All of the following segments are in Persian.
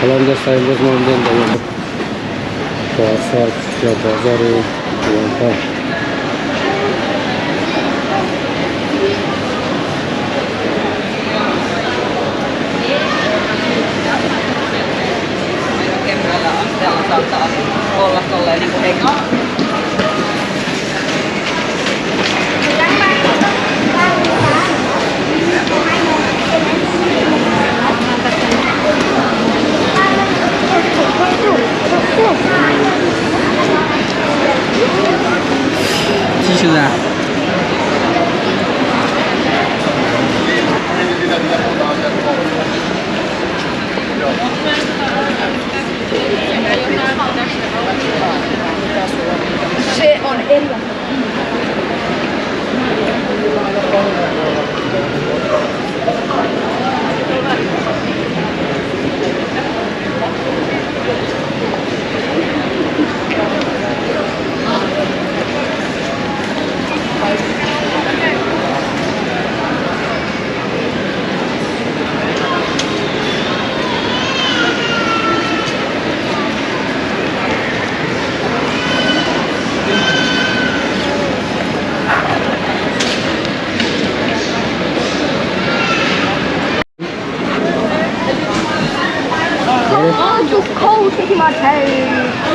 الان در سایل باز ماندن داریم بازار یا بازار دوانتا saattaa olla tolleen niinku henki. Se on eri.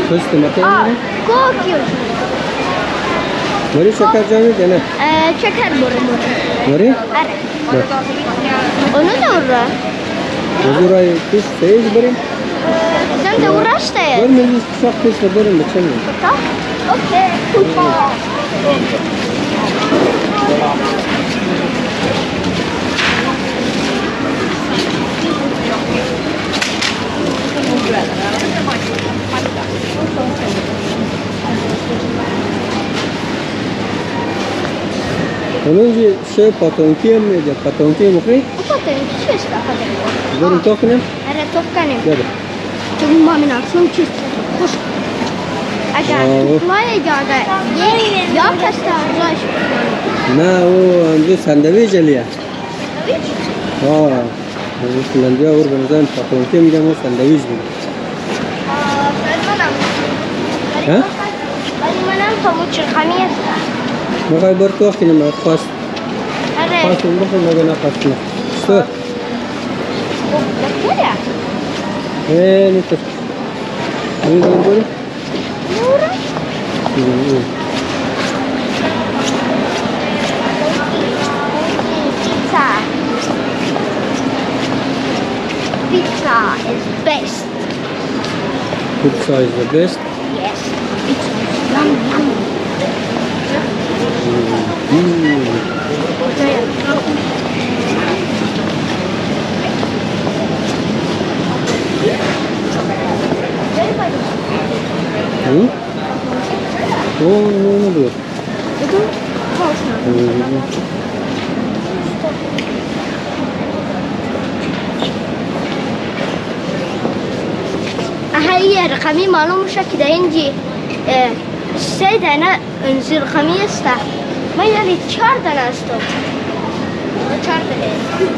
Kız tomatı mı? Kokuyor. Nereye şeker canı gene? Şeker boru. Nereye? Evet. Onu da uğra. Burayı kız seyiz bari. Sen de uğraş da ya. Var mı bir kısak kız da bari mi çemir? Tamam. Okey. Onun bir şey patonkiye mi ya? Patonkiye mi kıyı? Bu patonki işte patonki. Görün tokunem? Evet tokanem. Gel. Çünkü mamina son çiz. Kuş. Agar tutmaya geldi. Ya kesta zor. Ne o anca sandviç eliye. Ha. Bu Finlandiya organizan patonkiye mi demo sandviç mi? Ha? Benim pamuç kamiyesi. Makay bertuah kini mak pas. Evet. Pas untuk mengenai pasnya. Tuh. Bu betul ya? Ini tuh. Ini boleh. Murah. Ini. Pizza. Pizza is best. Pizza is the best. Yes. Pizza is yum. Oh, ne bu? Itu bagus. هي رقمي معلوم مش كده ينجي سه دانه انزل رقمي استا ما يلي 4 دانه استو 4 دانه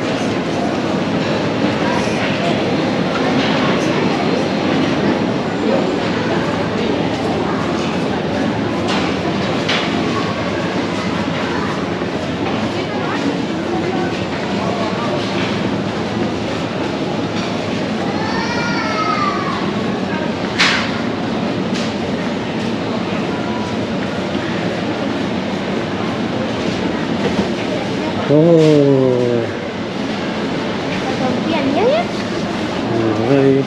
Oh. Piannya ya? Hai.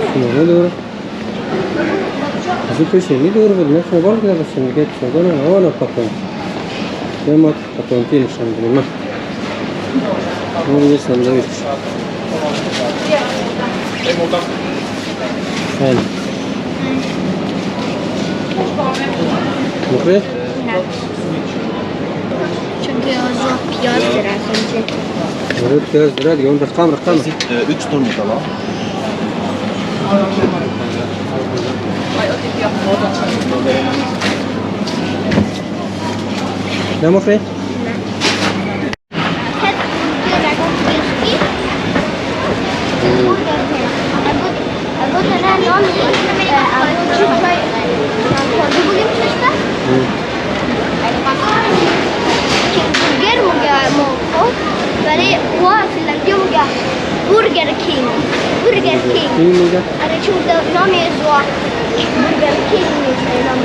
Semua dur. Asyik sini dur, benar mobile kita kesini kita coba na awal apa kan? Demat paton kiri sendiri mah. Ini sandwich. Hai. Okey. Çünkü o zor piyaz biraz önce. Evet, biraz biraz yoğun rakam. 3 tunnu tamam. Ne mı kıyı? Ket, bir rakam piyazki. Bu و فنلاندی میگه برگر کینگ. برگر کینگ. این میگه آره چون نامی زوا برگر کینگ میشه نام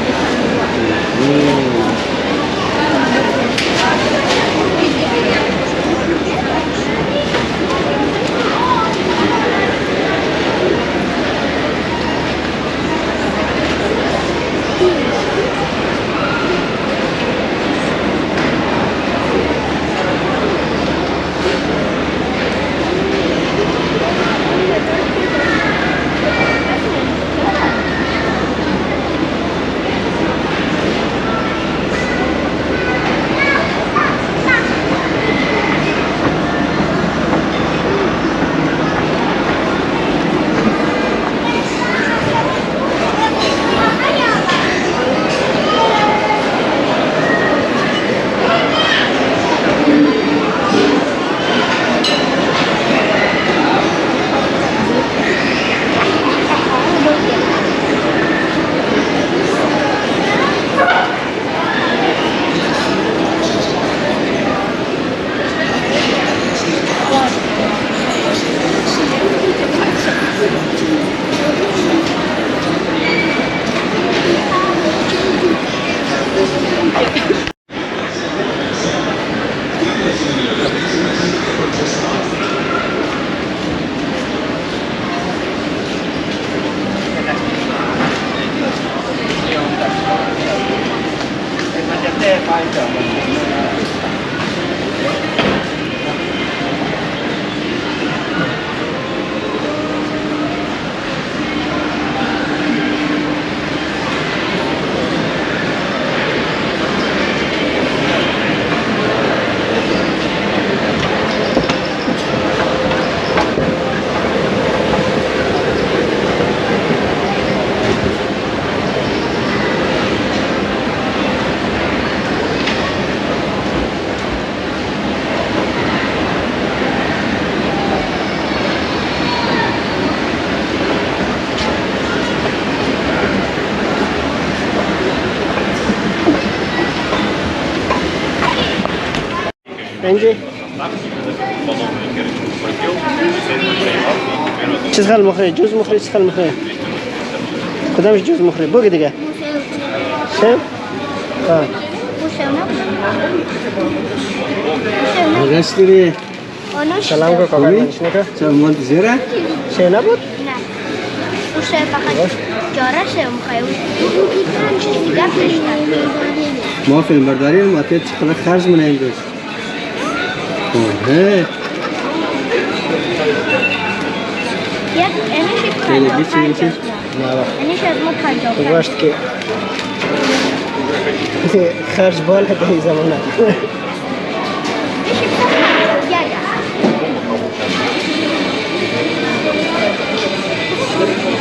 انجي چیز خال مخری جز مخری چیز خال مخری کدامش جز مخری بگی دیگه شم آه رسیدی سلام کو کار نشونه که چه مال زیرا شی نبود نه اوشه فقط جارشه مخیو چیز دیگه داشتن ما فیلم برداری ما که چقدر خرج منیم دوست اوه یک اینش خیلی بیچی اینش از ما 50 گوشت که خرج بالا در این زمانه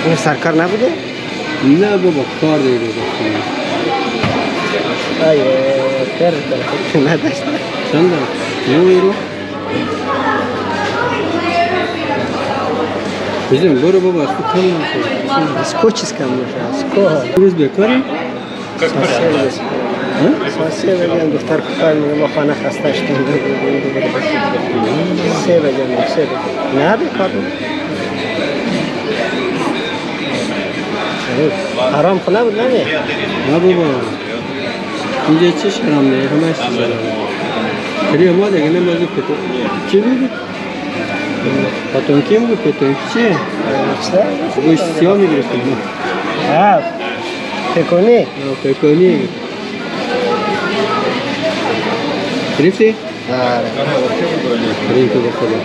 این سرکار نبوده؟ نه بابا کار دیگه ایه کار کنه نداشته چند دارم؟ 9 یورو؟ بزن برو بابا از تو کم نمیشه از کو چیز کم میشه از کو روز بکاری؟ سه بگم دختر کار میگه ما خانه خسته شدیم سه بگم نه بکار حرام خونه بود نمی؟ نه بابا اینجا چه شرام نه همه چیز دارم کریه ما دیگه نمازی پتو چی بود؟ پاتونکی بود پتونکی چیه؟ گوش سیاه میگرفتیم ها پکونی؟ پکونی گرفتی؟ آره بریم تو بخدا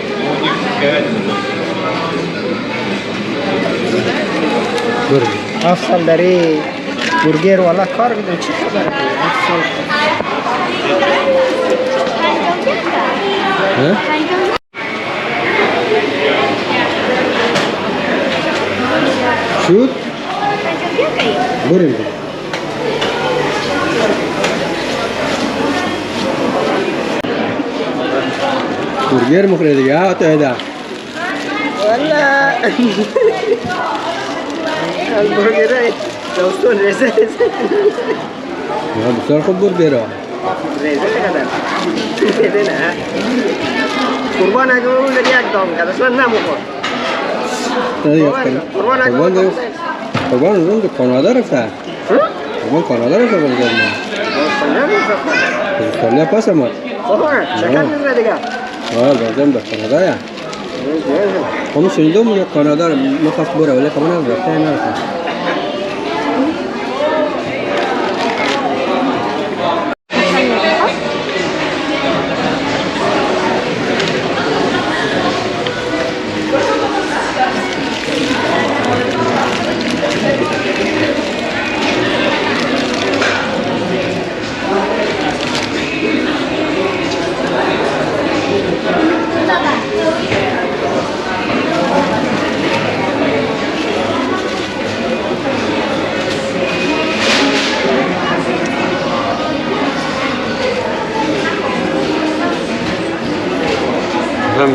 برو افصل داری برگر والا کار بدون چی خبره؟ افصل شد؟ بریم برگر مخوره دیگه ها تو هده والا البرگر دوستون رزه بسیار خوب برگر ها رزه چقدر؟ رزه نه قربان اگه اون در یک دام کرد اصلا نموخور قربان اون به کانادا رفته قربان کانادا رفته بلگرد ما استرالیا پس اماد چکر نمیره دیگه بازم به کانادا یا همون شنیدم یا کانادا مخواست بره ولی خب من رفته نرفته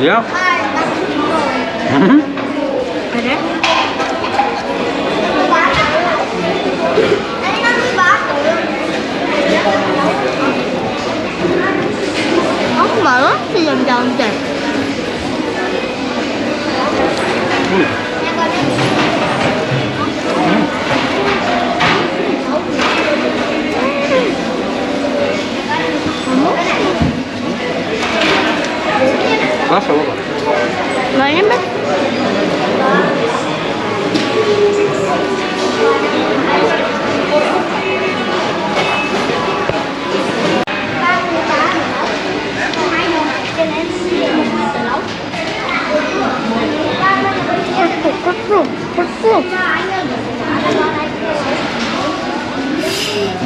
Dia? Ada? Aku malah sih jalan-jalan deh. Masa apa? Banyak bet.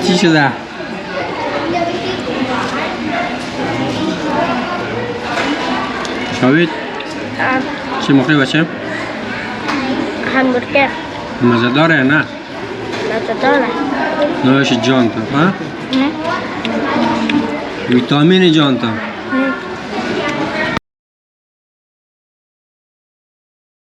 چی شده؟ شاید چی مخری بچه؟ همبرگر. مزه داره یا نه؟ مزه داره. نوش جان تو ها؟ نه. ویتامین جان تو